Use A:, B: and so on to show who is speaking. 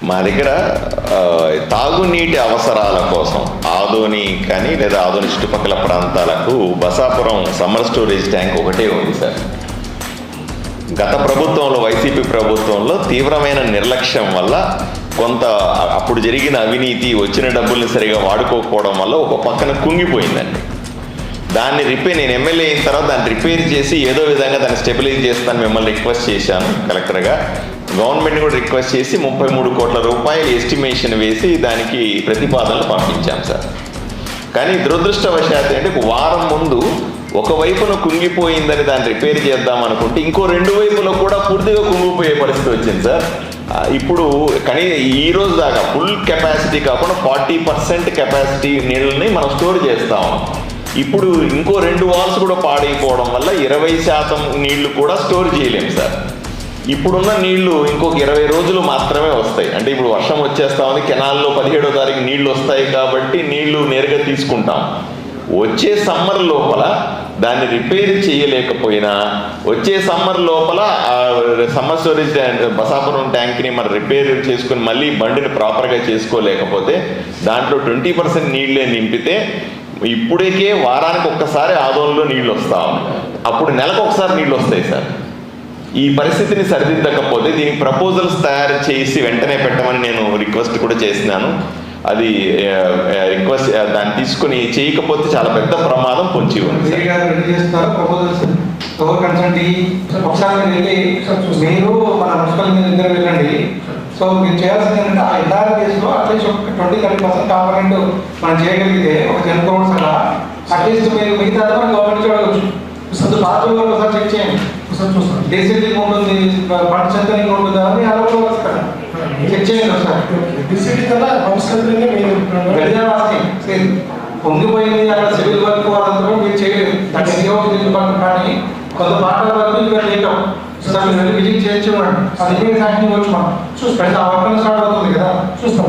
A: మా దగ్గర తాగునీటి అవసరాల కోసం ఆదోని కానీ లేదా ఆదోని చుట్టుపక్కల ప్రాంతాలకు బసాపురం సమ్మర్ స్టోరేజ్ ట్యాంక్ ఒకటే ఉంది సార్. గత ప్రభుత్వంలో, వైసీపీ ప్రభుత్వంలో తీవ్రమైన నిర్లక్ష్యం వల్ల కొంత అప్పుడు జరిగిన అవినీతి, వచ్చిన డబ్బుల్ని సరిగా వాడుకోకపోవడం వల్ల ఒక పక్కన కుంగిపోయిందండి. దాన్ని నేను ఎమ్మెల్యే అయిన తర్వాత దాన్ని రిపేర్ చేసి ఏదో విధంగా దాన్ని స్టెబిలైజ్ చేస్తాను మిమ్మల్ని రిక్వెస్ట్ చేశాను కలెక్టర్గా. గవర్నమెంట్ కూడా రిక్వెస్ట్ చేసి 33 కోట్ల రూపాయలు ఎస్టిమేషన్ వేసి దానికి ప్రతిపాదనలు పంపించాం సార్. కానీ దురదృష్టవశాత్తు అంటే ఒక వారం ముందు ఒకవైపున కుంగిపోయిందని దాన్ని రిపేర్ చేద్దాం అనుకుంటే ఇంకో 2 వైపులో కూడా పూర్తిగా కుంగిపోయే పరిస్థితి వచ్చింది సార్. ఇప్పుడు కానీ ఈ రోజు దాకా ఫుల్ కెపాసిటీ కాకుండా 40% కెపాసిటీ నీళ్ళని మనం స్టోర్ చేస్తాం. ఇప్పుడు ఇంకో 2 వాల్స్ కూడా పాడైపోవడం వల్ల 20% నీళ్లు కూడా స్టోర్ చేయలేము సార్. ఇప్పుడున్న నీళ్లు ఇంకొక 20 రోజులు మాత్రమే వస్తాయి. అంటే ఇప్పుడు వర్షం వచ్చేస్తా ఉంది, కెనాల్లో 17వ తారీఖు నీళ్లు వస్తాయి కాబట్టి నీళ్లు నేరుగా తీసుకుంటాం. వచ్చే సమ్మర్ లోపల దాన్ని రిపేర్ చేయలేకపోయినా, వచ్చే సమ్మర్ లోపల సమ్మర్ స్టోరేజ్ బసాపురం ట్యాంక్ని మనం రిపేర్ చేసుకుని మళ్ళీ బండిని ప్రాపర్గా చేసుకోలేకపోతే దాంట్లో 20% నీళ్ళే నింపితే ఇప్పుడికే వారానికి ఒక్కసారి ఆదోళనలో నీళ్ళు వస్తాం, అప్పుడు నెలకు ఒకసారి నీళ్ళు వస్తాయి సార్. ఈ పరిస్థితిని సరిదిద్దకపోతే దీనికి ప్రపోజల్స్ తయారు చేసి వెంటనే పెట్టమని నేను రిక్వెస్ట్ కూడా చేసినాను. అది రిక్వెస్ట్ దాన్ని తీసుకుని చేయకపోతే చాలా పెద్ద ప్రమాదం పొంచి ఉంది.
B: మీరు మన మున్సిపల్ దగ్గర వెళ్ళండి. సో మీరు చేయాల్సింది ఏంటంటే ఆ ఎన్ఆర్ కేసులో అట్లీస్ట్ ఒక 20-30% కాంపనెంట్ మనం చేయగలిగితే ఒక 10 crores అలా అట్లీస్ట్ మీరు మిగతా మనం గవర్నమెంట్ చూడవచ్చు. పాత్రలో ఒకసారి చెక్ చేయండి. డీసీటీ ఉంటుంది, పంట చెత్త ఉంటుందా అని అలా కూడా వస్తారు. చెక్ చేయండి ఒకసారి. డీసీటీ కన్నా పొంగిపోయింది అక్కడ సివిల్ వర్క్ వాళ్ళందరూ మీరు చేయలేదు. కానీ కొంత పాటల వరకు ఇంకా చేయటం సార్ మీరు విజిట్ చేయొచ్చు. అది శాంక్షన్ ఇవ్వచ్చు. మనం చూస్తాం. ఆ వర్క్ స్టార్ట్ అవుతుంది కదా, చూస్తాం.